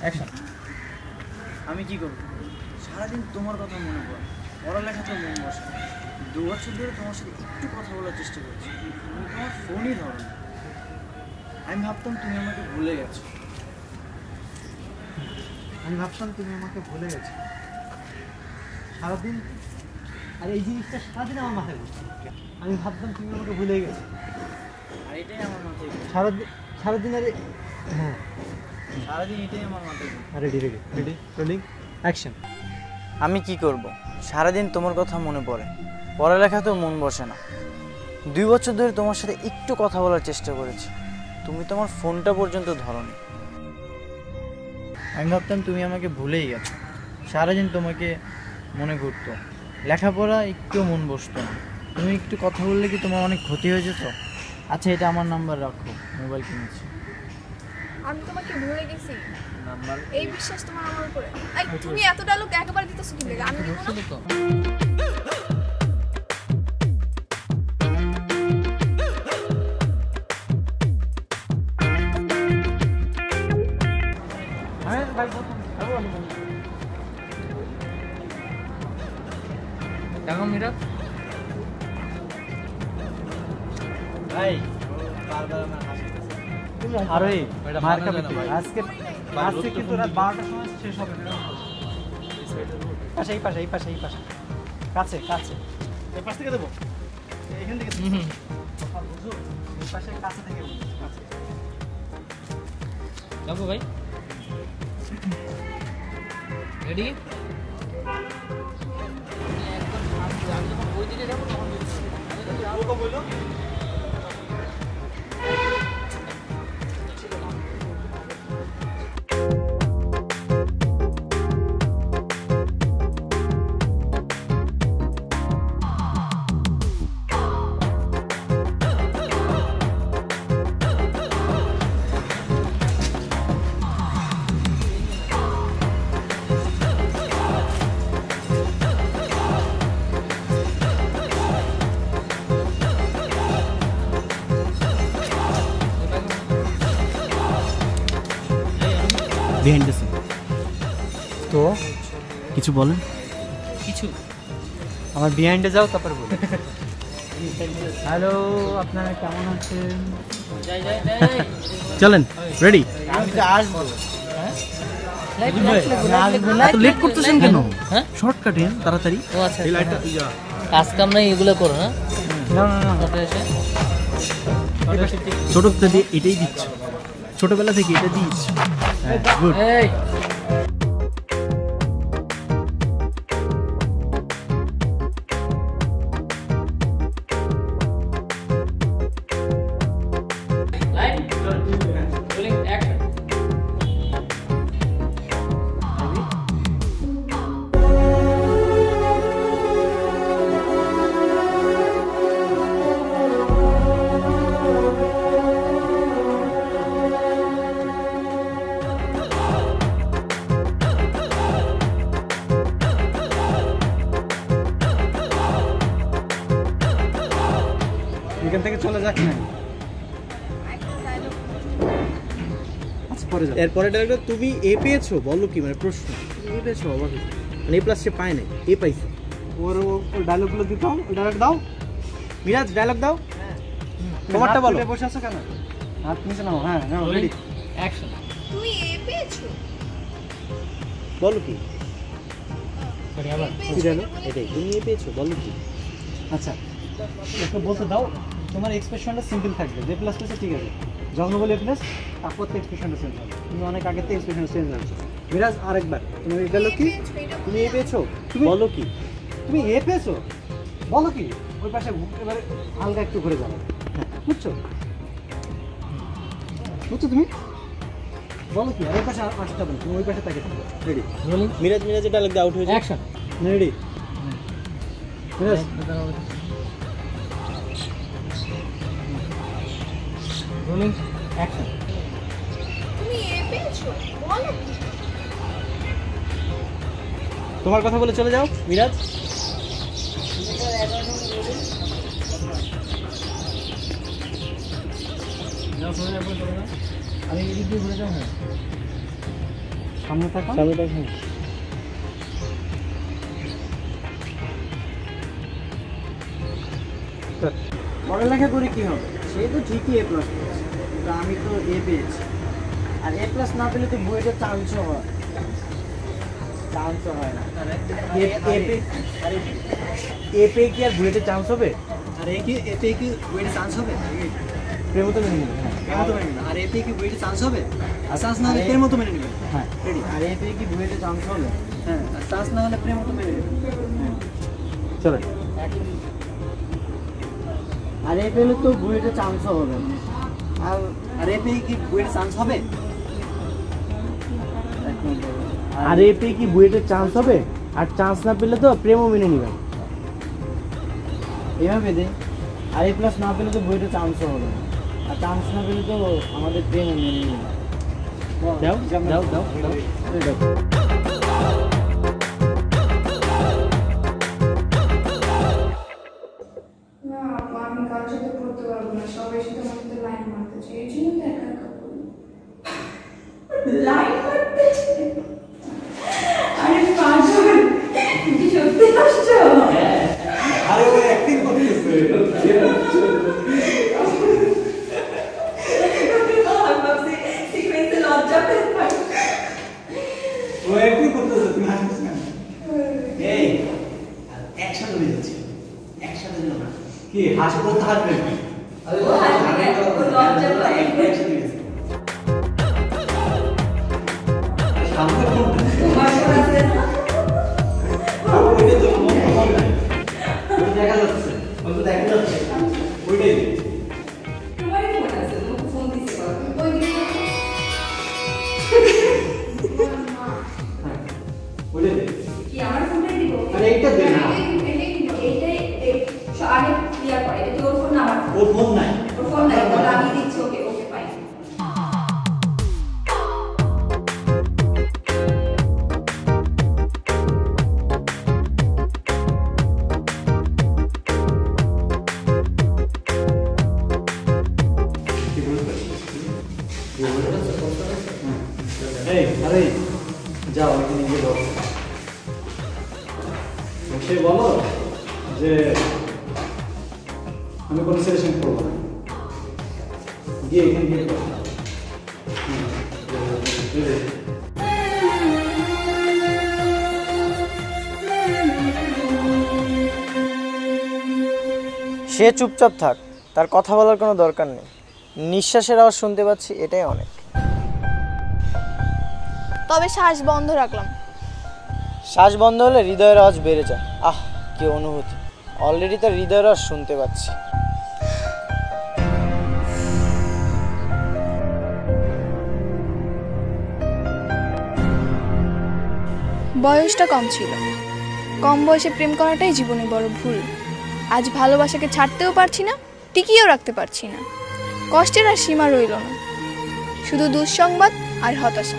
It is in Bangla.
অ্যাকশন। আমি কি করব? সারাদিন তোমার কথা মনে পড়ে, পড়ালেখাতে মন বসে। 2 বছর ধরে তোমার সাথে একটু কথা বলার চেষ্টা করছি, তুমি তোমার ফোনই ধরো না। আমি ভাবতাম তুমি আমাকে ভুলে গেছো। সারাদিন আর এই জিনিসটা সারাদিন আমার মাথায় ঘুরছে। আমি ভাবতাম তুমি আমাকে ভুলে গেছো। আর এটাই আমার মাথায় ঘুরছে। সারাদিন আরে হ্যাঁ সারাদিন এটাই আমার মাথায় ঘুরছে। Ready rolling action. আমি কি করব? সারাদিন তোমার কথা মনে পড়ে, পড়ালেখাতেও মন বসে না। 2 বছর ধরে তোমার সাথে একটু কথা বলার চেষ্টা করেছি, তুমি তোমার ফোনটা পর্যন্ত ধরোনি। আমি ভাবতাম তুমি আমাকে ভুলেই গেছো। সারাদিন তোমাকে মনে ঘুরতো, লেখাপড়া একটু মন বসতো না। তুমি একটু কথা বললে কি তোমার অনেক ক্ষতি হয়ে যেত? আচ্ছা, এটা আমার নাম্বার রাখো, মোবাইল কিনেছি। আমি তোমাকে ভুলে গেছি, নাম্বার এই বিশ্বাস তোমার আমার উপরে? তুমি এত ডায়লগ একবার দিতেছো কি লাগে? আমি দিব না। দেখো মিরাজ ভাই, বারবার আমার হাসিতেছে। আরে মার খাবে তো। আজকে কিন্তু রাত 12টার সময় শেষ হবে। এই পাশে কাছে এই পাশ থেকে দেবো, এখান থেকে এই পাশে কাছে থেকে কাছে যাবো ভাই। রেডি? Behind the scene. তো কিছু বলেন। কিছু আমার বিহাইন্ডে যাও, তারপর বলুন। হ্যালো, আপনারা কেমন আছেন? চলেন, রেডি? আমি তো আসবো। এত লেট করতেছেন কেন? হ্যাঁ, শর্টকাটেন তাড়াতাড়ি। ও আচ্ছা, কাজ কাম নাই, এগুলো করো। হ্যাঁ, না তারপরে এসে ছোটবেলা দিয়ে এটাই দিচ্ছ, ছোটবেলা থেকে এটা দিচ্ছ। গুড। এই লাইট রোলিং অ্যাকশন। এখান থেকে চলে যাক না। আচ্ছা, পরে যাও। এরপরে ডায়লগটা তুমি এ পেয়েছো, বলো কি মানে প্রশ্ন এ পেয়েছো? অবাক হয়েছে। মানে এ প্লাস সে পায় নাই, এ পাইছে। ওর ডায়লগগুলো দিতাম, ডায়লগ দাও। মিরাজ ডায়লগ দাও, তোমারটা বলো। বসে আছো কেন? হাত নিচে নাও। হ্যাঁ, নাও, রেডি অ্যাকশন। তুমি এ পেয়েছো? বলো কি? আবার কি ডায়লগ এটাই, তুমি এ পেয়েছো, বলো কি? আচ্ছা, একটু বলতে দাও। তোমার এক্সপ্রেশনটা সিম্পল থাকবে। যে প্লাস প্লাসে ঠিক আছে, যখন বলে এ প্লাস, তারপর তো এক্সপ্রেশনটা চেঞ্জ হবে। তুমি অনেক আগে থেকে এক্সপ্রেশনটা চেঞ্জ আনছো। মিরাজ, আরেকবার। তোমার এই ডায়লগ কি? তুমি এ পেয়েছো, তুমি- বলো কি? তুমি এ পেয়েছো, বলো কি? ওই পাশে এবারে হালকা একটু ঘুরে যাবে। হ্যাঁ, বুঝছো? তুমি বলো কি? আর ওই পাশে আসতে হবে না, তুমি ওই পাশে তাকে থাকবে। রেডি? রোলিং মিরাজের ডায়লগ দিয়ে আউট হয়ে যায়। Action. Ready? Miraj, rolling action. তুমি এ পেয়েছো? বলো কি? তোমার কথা বলে চলে যাও মিরাজ। আমি এদিক দিয়ে ঘুরে যাও। হ্যাঁ, সামনে থাকো। পড়ালেখা করে কি হবে? সে তো ঠিকই A+ পেয়েছে, কিন্তু আমি তো A পেয়েছি। আর A+ না পেলে তো বুয়েটের চান্সও হয় না। এ পে কি আর বুয়েটে চান্স হবে? আর A পেয়ে কি বুয়েটে চান্স হবে? প্রেমও তো মেনে নেবে। প্রেমও তো মেনে নেবে। আর A পেয়ে কি বুয়েটে চান্স হবে? আর চান্স না হলে প্রেমও তো মেনে নেবে। হ্যাঁ রেডি? আর A পেয়ে কি বুয়েটে চান্স হবে? হ্যাঁ, আর চান্স না হলে প্রেমও তো মেনে নেবে। হ্যাঁ, চলো আর A পেলে তো বুয়েটে চান্সও হবে না। আর A পেয়ে কি বুয়েটে চান্স হবে? আর এ পে কি বুয়েটে চান্স হবে? আর চান্স না পেলে তো প্রেমও মেনে নিবেন। এভাবে দে। আর A+ না পেলে তো বুয়েটে চান্সও হবে না। আর চান্স না পেলে তো আমাদের প্রেমও মেনে নেবে। দাও দাও দাও দাও। না আমি কারোর সাথে পড়তে পারবো না, সবাই সাথে আমার সাথে লাইন মারতে চাই, এই জন্য তো একা একা পড়ি। লাইন মারতে চাই? আরে পাগল, তুমি সত্যি আসছো? আরে ও অ্যাক্টিং করতেছে। আমি ভাবছি সিকোয়েন্সে লজ্জা পেয়ে পাই। ও অ্যাক্টিং করতেছে, তুমি হাসছিস না? এই একসাথে হয়ে যাচ্ছে, একসাথে যেন না কি হাসি করতে হাসবে? ও হাসবে, ও লজ্জা পায়। একসাথে হয়ে যাচ্ছে। সামনে কোনটা? তোমার ফোন আছে না? ওইটা তো মন নাই। ওই দেখা যাচ্ছে, ওই তো দেখা যাচ্ছে। ওইটাই দে। তোমারই ফোন আছে, তোমাকে ফোন দিতে পারবো। ওই দিকে ওইটাই দে। কি আমার ফোনটাই দিব? আরে এইটা দে না। এইটাই আগে ক্লিয়ার করে, এটা কি ওর ফোন না আমার ফোন? ওর ফোন নাই। ওর ফোন নাই, তাহলে আমি দিচ্ছি ওকে, ওকে পাই। এই আরে যাও এখানে গিয়ে বলো। সে বলো যে আমি কোনো সিলেকশন করবো না, গিয়ে এখানে গিয়ে করো। সে চুপচাপ থাক, তার কথা বলার কোনো দরকার নেই। নিঃশ্বাসের আওয়াজ শুনতে পাচ্ছি, এটাই অনেক। তবে শ্বাস বন্ধ রাখলাম। শ্বাস বন্ধ হলে হৃদয়ের আওয়াজ বেড়ে যায়। আহ, কি অনুভূতি! অলরেডি তার হৃদয়ের আওয়াজ শুনতে পাচ্ছি। বয়সটা কম ছিল, কম বয়সে প্রেম করাটাই জীবনে বড় ভুল। আজ ভালোবাসাকে ছাড়তেও পারছি না, টিকিয়েও রাখতে পারছি না। কষ্টের আর সীমা রইল না, শুধু দুঃসংবাদ আর হতাশা।